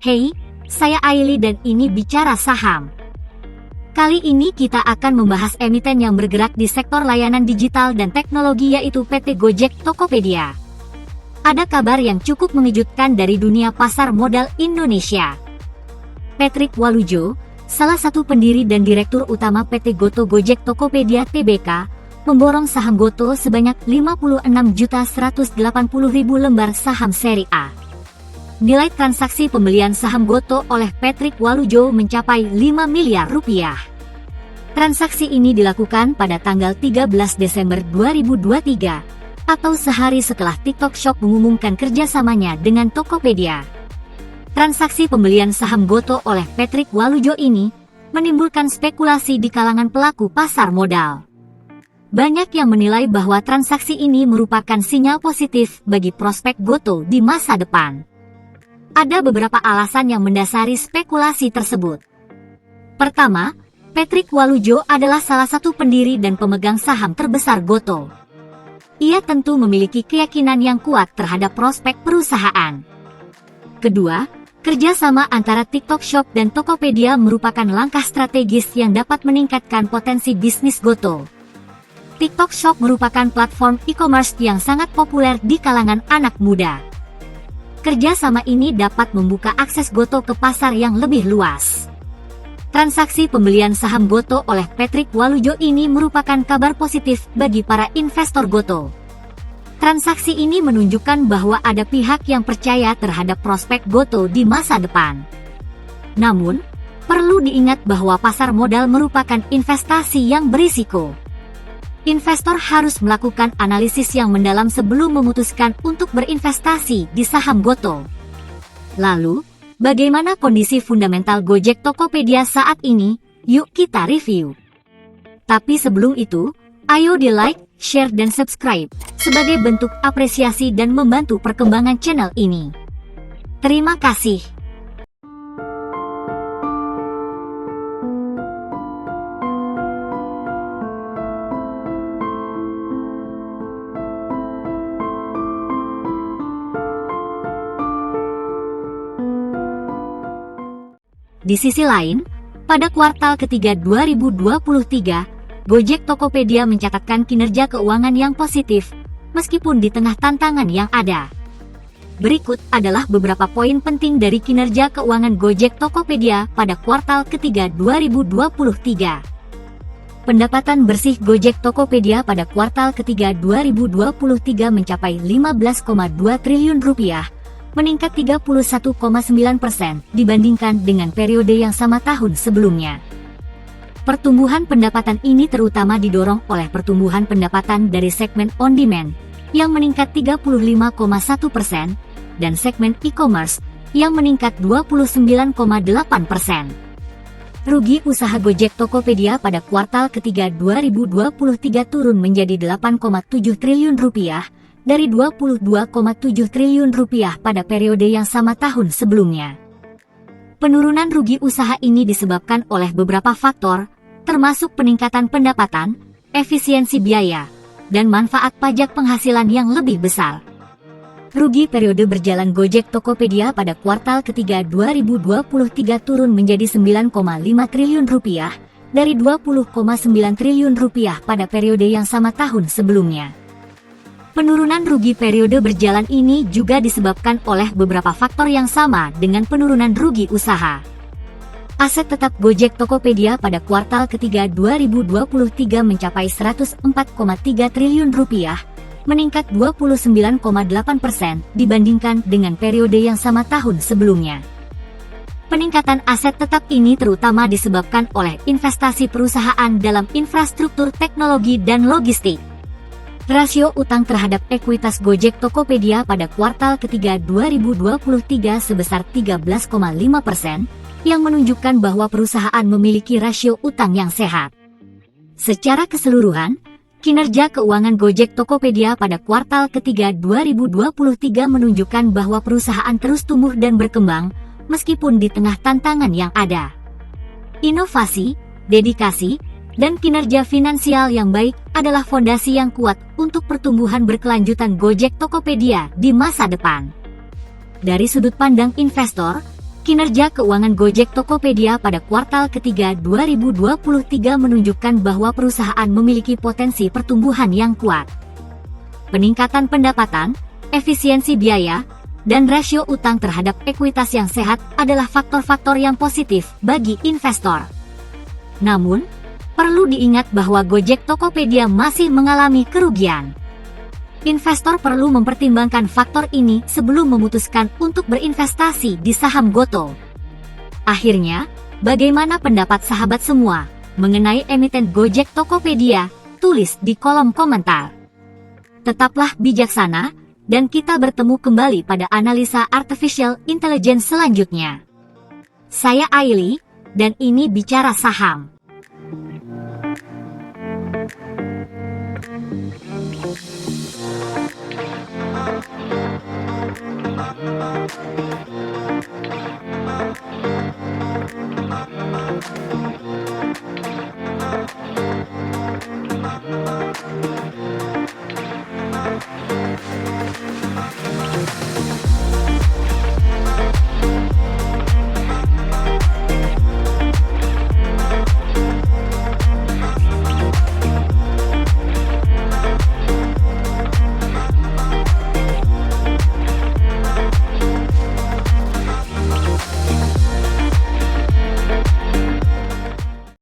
Hey, saya Aili dan ini Bicara Saham. Kali ini kita akan membahas emiten yang bergerak di sektor layanan digital dan teknologi yaitu PT Gojek Tokopedia. Ada kabar yang cukup mengejutkan dari dunia pasar modal Indonesia. Patrick Walujo, salah satu pendiri dan direktur utama PT Goto Gojek Tokopedia Tbk, memborong saham Goto sebanyak 56.180.000 lembar saham seri A. Nilai transaksi pembelian saham Goto oleh Patrick Walujo mencapai 5 miliar rupiah. Transaksi ini dilakukan pada tanggal 13 Desember 2023, atau sehari setelah TikTok Shop mengumumkan kerjasamanya dengan Tokopedia. Transaksi pembelian saham Goto oleh Patrick Walujo ini menimbulkan spekulasi di kalangan pelaku pasar modal. Banyak yang menilai bahwa transaksi ini merupakan sinyal positif bagi prospek Goto di masa depan. Ada beberapa alasan yang mendasari spekulasi tersebut. Pertama, Patrick Walujo adalah salah satu pendiri dan pemegang saham terbesar Goto. Ia tentu memiliki keyakinan yang kuat terhadap prospek perusahaan. Kedua, kerjasama antara TikTok Shop dan Tokopedia merupakan langkah strategis yang dapat meningkatkan potensi bisnis Goto. TikTok Shop merupakan platform e-commerce yang sangat populer di kalangan anak muda. Kerjasama ini dapat membuka akses Goto ke pasar yang lebih luas. Transaksi pembelian saham Goto oleh Patrick Walujo ini merupakan kabar positif bagi para investor Goto. Transaksi ini menunjukkan bahwa ada pihak yang percaya terhadap prospek Goto di masa depan. Namun, perlu diingat bahwa pasar modal merupakan investasi yang berisiko. Investor harus melakukan analisis yang mendalam sebelum memutuskan untuk berinvestasi di saham Goto. Lalu, bagaimana kondisi fundamental Gojek Tokopedia saat ini? Yuk kita review. Tapi sebelum itu, ayo di like, share dan subscribe sebagai bentuk apresiasi dan membantu perkembangan channel ini. Terima kasih. Di sisi lain, pada kuartal ketiga 2023, Gojek Tokopedia mencatatkan kinerja keuangan yang positif, meskipun di tengah tantangan yang ada. Berikut adalah beberapa poin penting dari kinerja keuangan Gojek Tokopedia pada kuartal ketiga 2023. Pendapatan bersih Gojek Tokopedia pada kuartal ketiga 2023 mencapai 15,2 triliun rupiah, meningkat 31,9% dibandingkan dengan periode yang sama tahun sebelumnya. Pertumbuhan pendapatan ini terutama didorong oleh pertumbuhan pendapatan dari segmen on-demand yang meningkat 35,1% dan segmen e-commerce yang meningkat 29,8%. Rugi usaha Gojek Tokopedia pada kuartal ketiga 2023 turun menjadi 8,7 triliun rupiah, dari 22,7 triliun rupiah pada periode yang sama tahun sebelumnya. Penurunan rugi usaha ini disebabkan oleh beberapa faktor, termasuk peningkatan pendapatan, efisiensi biaya, dan manfaat pajak penghasilan yang lebih besar. Rugi periode berjalan Gojek Tokopedia pada kuartal ketiga 2023 turun menjadi 9,5 triliun rupiah, dari 20,9 triliun rupiah pada periode yang sama tahun sebelumnya. Penurunan rugi periode berjalan ini juga disebabkan oleh beberapa faktor yang sama dengan penurunan rugi usaha. Aset tetap Gojek Tokopedia pada kuartal ketiga 2023 mencapai 104,3 triliun rupiah, meningkat 29,8% dibandingkan dengan periode yang sama tahun sebelumnya. Peningkatan aset tetap ini terutama disebabkan oleh investasi perusahaan dalam infrastruktur teknologi dan logistik. Rasio utang terhadap ekuitas Gojek Tokopedia pada kuartal ketiga 2023 sebesar 13,5%, yang menunjukkan bahwa perusahaan memiliki rasio utang yang sehat. Secara keseluruhan, kinerja keuangan Gojek Tokopedia pada kuartal ketiga 2023 menunjukkan bahwa perusahaan terus tumbuh dan berkembang, meskipun di tengah tantangan yang ada. Inovasi, dedikasi, dan kinerja finansial yang baik adalah fondasi yang kuat untuk pertumbuhan berkelanjutan Gojek Tokopedia di masa depan. Dari sudut pandang investor, Kinerja keuangan Gojek Tokopedia pada kuartal ketiga 2023 menunjukkan bahwa perusahaan memiliki potensi pertumbuhan yang kuat. Peningkatan pendapatan, efisiensi biaya, dan rasio utang terhadap ekuitas yang sehat adalah faktor-faktor yang positif bagi investor. Namun, perlu diingat bahwa Gojek Tokopedia masih mengalami kerugian. Investor perlu mempertimbangkan faktor ini sebelum memutuskan untuk berinvestasi di saham Goto. Akhirnya, bagaimana pendapat sahabat semua mengenai emiten Gojek Tokopedia? Tulis di kolom komentar. Tetaplah bijaksana, dan kita bertemu kembali pada analisa artificial intelligence selanjutnya. Saya Aili, dan ini Bicara Saham.